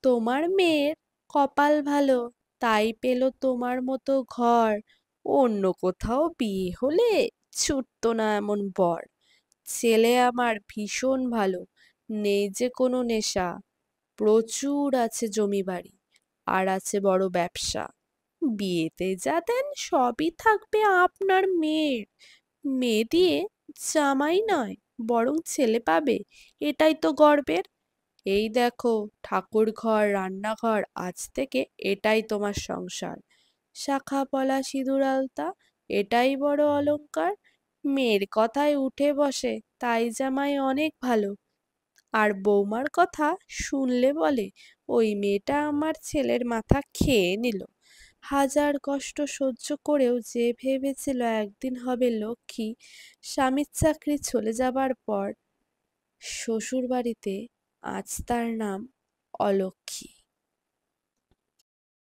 তোমার মেয়ের কপাল ভালো, তাই পেল তোমার মতো ঘর। অন্য কোথাও বিয়ে হলে ছুটতো না এমন বর। ছেলে আমার ভীষণ ভালো, নেই যে কোনো নেশা। প্রচুর আছে জমি বাড়ি, আর আছে বড় ব্যবসা। বিয়েতে যা দেন সবই থাকবে আপনার মেয়ের। মেয়ে দিয়ে জামাই নয়, বরং ছেলে পাবে, এটাই তো গর্বের। এই দেখো, ঠাকুর ঘর রান্নাঘর, আজ থেকে এটাই তোমার সংসার। শাখা পলা সিঁদুর আলতা, এটাই বড় অলংকার। মেয়ের কথায় উঠে বসে, তাই জামাই অনেক ভালো। আর বৌমার কথা শুনলে বলে, ওই মেয়েটা আমার ছেলের মাথা খেয়ে নিল। হাজার কষ্ট সহ্য করেও যে ভেবেছিল একদিন হবে লক্ষ্মী, স্বামীর চাকরি চলে যাবার পর শ্বশুর বাড়িতে আজ তার নাম অলক্ষ্মী।